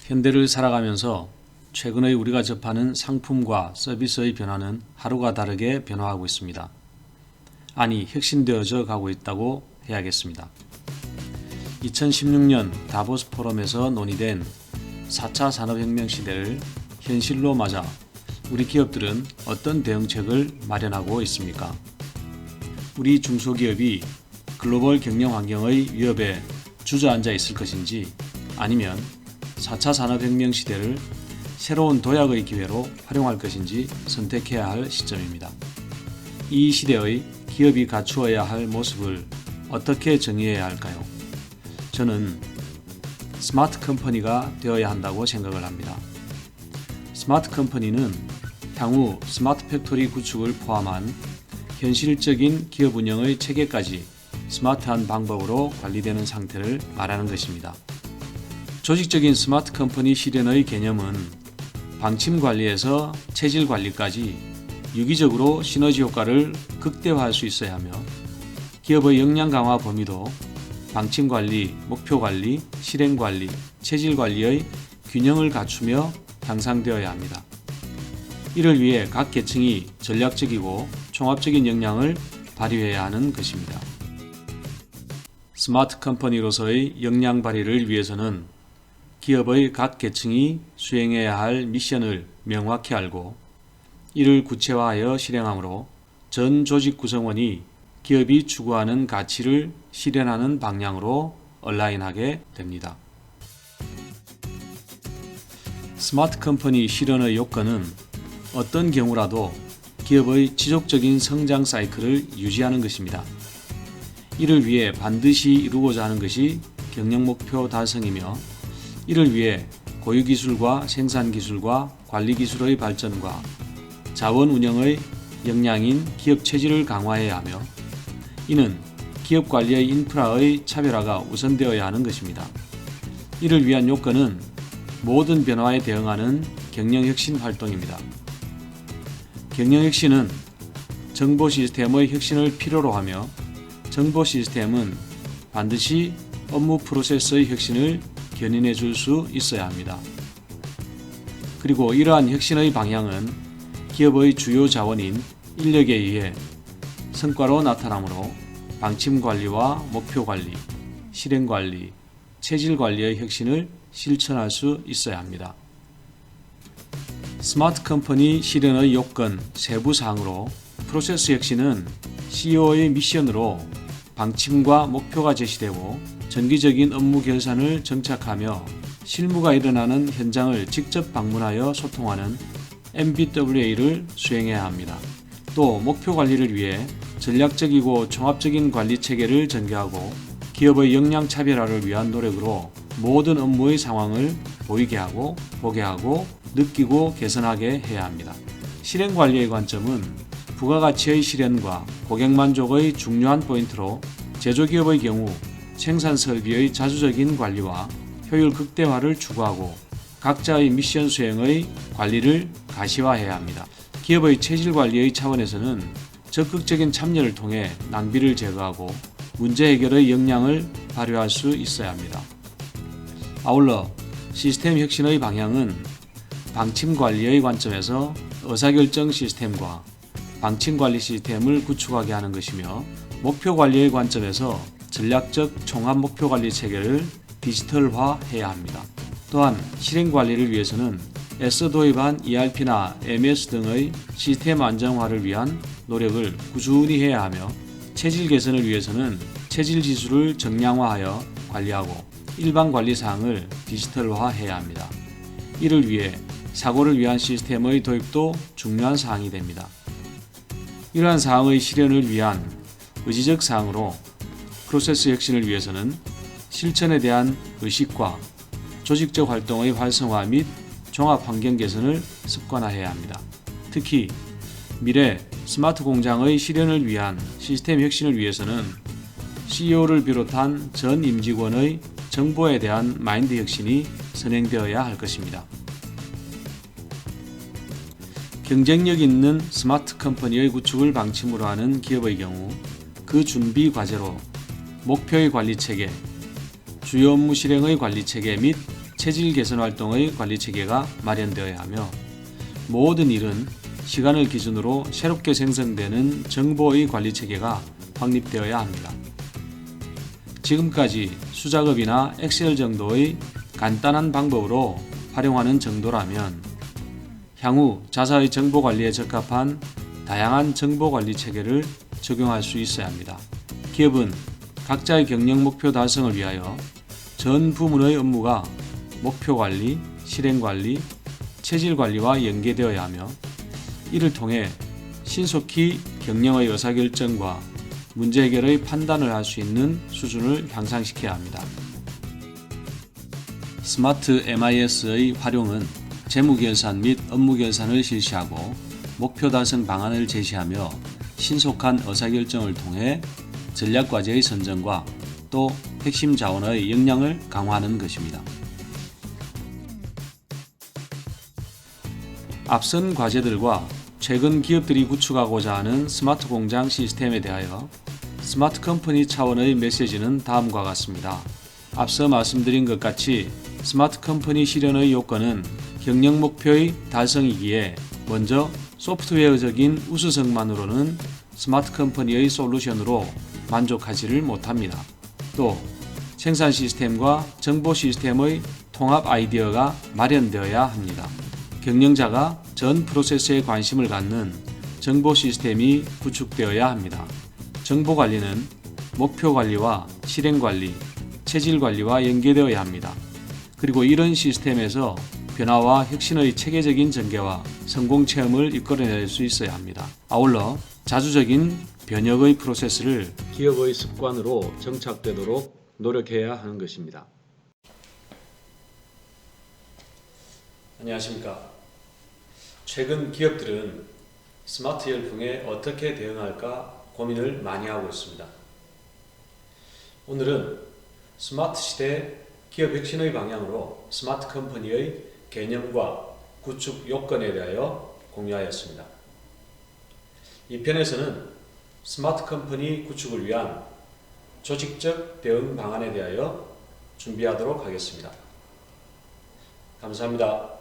현대를 살아가면서 최근의 우리가 접하는 상품과 서비스의 변화는 하루가 다르게 변화하고 있습니다. 아니, 혁신되어져 가고 있다고 해야겠습니다. 2016년 다보스 포럼에서 논의된 4차 산업혁명 시대를 현실로 맞아 우리 기업들은 어떤 대응책을 마련하고 있습니까? 우리 중소기업이 글로벌 경영 환경의 위협에 주저앉아 있을 것인지, 아니면 4차 산업혁명 시대를 새로운 도약의 기회로 활용할 것인지 선택해야 할 시점입니다. 이 시대의 기업이 갖추어야 할 모습을 어떻게 정의해야 할까요? 저는 스마트 컴퍼니가 되어야 한다고 생각을 합니다. 스마트 컴퍼니는 향후 스마트 팩토리 구축을 포함한 현실적인 기업 운영의 체계까지 스마트한 방법으로 관리되는 상태를 말하는 것입니다. 조직적인 스마트 컴퍼니 실현의 개념은 방침 관리에서 체질 관리까지 유기적으로 시너지 효과를 극대화할 수 있어야 하며, 기업의 역량 강화 범위도 방침 관리, 목표 관리, 실행 관리, 체질 관리의 균형을 갖추며 향상되어야 합니다. 이를 위해 각 계층이 전략적이고 종합적인 역량을 발휘해야 하는 것입니다. 스마트 컴퍼니로서의 역량 발휘를 위해서는 기업의 각 계층이 수행해야 할 미션을 명확히 알고 이를 구체화하여 실행함으로 전 조직 구성원이 기업이 추구하는 가치를 실현하는 방향으로 얼라인하게 됩니다. 스마트 컴퍼니 실현의 요건은 어떤 경우라도 기업의 지속적인 성장 사이클을 유지하는 것입니다. 이를 위해 반드시 이루고자 하는 것이 경영 목표 달성이며, 이를 위해 고유기술과 생산기술과 관리기술의 발전과 자원 운영의 역량인 기업 체질을 강화해야 하며, 이는 기업 관리의 인프라의 차별화가 우선되어야 하는 것입니다. 이를 위한 요건은 모든 변화에 대응하는 경영혁신 활동입니다. 경영혁신은 정보 시스템의 혁신을 필요로 하며, 정보 시스템은 반드시 업무 프로세스의 혁신을 견인해 줄 수 있어야 합니다. 그리고 이러한 혁신의 방향은 기업의 주요 자원인 인력에 의해 성과로 나타나므로 방침 관리와 목표 관리, 실행 관리, 체질 관리의 혁신을 실천할 수 있어야 합니다. 스마트 컴퍼니 실현의 요건 세부 사항으로, 프로세스 혁신은 CEO의 미션으로 방침과 목표가 제시되고 정기적인 업무 결산을 정착하며 실무가 일어나는 현장을 직접 방문하여 소통하는 MBWA를 수행해야 합니다. 또 목표 관리를 위해 전략적이고 종합적인 관리 체계를 전개하고 기업의 역량 차별화를 위한 노력으로 모든 업무의 상황을 보이게 하고 보게 하고 느끼고 개선하게 해야 합니다. 실행 관리의 관점은 부가가치의 실현과 고객 만족의 중요한 포인트로, 제조기업의 경우 생산 설비의 자주적인 관리와 효율 극대화를 추구하고 각자의 미션 수행의 관리를 가시화해야 합니다. 기업의 체질 관리의 차원에서는 적극적인 참여를 통해 낭비를 제거하고 문제 해결의 역량을 발휘할 수 있어야 합니다. 아울러 시스템 혁신의 방향은 방침 관리의 관점에서 의사결정 시스템과 방침 관리 시스템을 구축하게 하는 것이며, 목표 관리의 관점에서 전략적 종합 목표 관리 체계를 디지털화해야 합니다. 또한 실행 관리를 위해서는 애써 도입한 ERP나 MES 등의 시스템 안정화를 위한 노력을 꾸준히 해야 하며, 체질 개선을 위해서는 체질 지수를 정량화하여 관리하고 일반 관리 사항을 디지털화해야 합니다. 이를 위해 사고를 위한 시스템의 도입도 중요한 사항이 됩니다. 이러한 사항의 실현을 위한 의지적 사항으로, 프로세스 혁신을 위해서는 실천에 대한 의식과 조직적 활동의 활성화 및 종합 환경 개선을 습관화해야 합니다. 특히 미래 스마트 공장의 실현을 위한 시스템 혁신을 위해서는 CEO를 비롯한 전 임직원의 정보에 대한 마인드 혁신이 선행되어야 할 것입니다. 경쟁력 있는 스마트 컴퍼니의 구축을 방침으로 하는 기업의 경우 그 준비 과제로 목표의 관리 체계, 주요 업무 실행의 관리 체계 및 체질 개선 활동의 관리 체계가 마련되어야 하며 모든 일은 시간을 기준으로 새롭게 생성되는 정보의 관리 체계가 확립되어야 합니다. 지금까지 수작업이나 엑셀 정도의 간단한 방법으로 활용하는 정도라면 향후 자사의 정보 관리에 적합한 다양한 정보 관리 체계를 적용할 수 있어야 합니다. 기업은 각자의 경영 목표 달성을 위하여 전 부문의 업무가 목표 관리, 실행 관리, 체질 관리와 연계되어야 하며 이를 통해 신속히 경영의 의사결정과 문제 해결의 판단을 할 수 있는 수준을 향상시켜야 합니다. 스마트 MIS의 활용은 재무결산 및 업무결산을 실시하고 목표 달성 방안을 제시하며 신속한 의사결정을 통해 전략과제의 선정과 또 핵심 자원의 역량을 강화하는 것입니다. 앞선 과제들과 최근 기업들이 구축하고자 하는 스마트 공장 시스템에 대하여 스마트 컴퍼니 차원의 메시지는 다음과 같습니다. 앞서 말씀드린 것 같이 스마트 컴퍼니 실현의 요건은 경영 목표의 달성이기에 먼저 소프트웨어적인 우수성만으로는 스마트 컴퍼니의 솔루션으로 만족하지를 못합니다. 또 생산 시스템과 정보 시스템의 통합 아이디어가 마련되어야 합니다. 경영자가 전 프로세스에 관심을 갖는 정보 시스템이 구축되어야 합니다. 정보 관리는 목표 관리와 실행 관리, 체질 관리와 연계되어야 합니다. 그리고 이런 시스템에서 변화와 혁신의 체계적인 전개와 성공 체험을 이끌어낼 수 있어야 합니다. 아울러 자주적인 변혁의 프로세스를 기업의 습관으로 정착되도록 노력해야 하는 것입니다. 안녕하십니까. 최근 기업들은 스마트 열풍에 어떻게 대응할까 고민을 많이 하고 있습니다. 오늘은 스마트 시대 기업 혁신의 방향으로 스마트 컴퍼니의 개념과 구축 요건에 대하여 공유하였습니다. 이 편에서는 스마트 컴퍼니 구축을 위한 조직적 대응 방안에 대하여 준비하도록 하겠습니다. 감사합니다.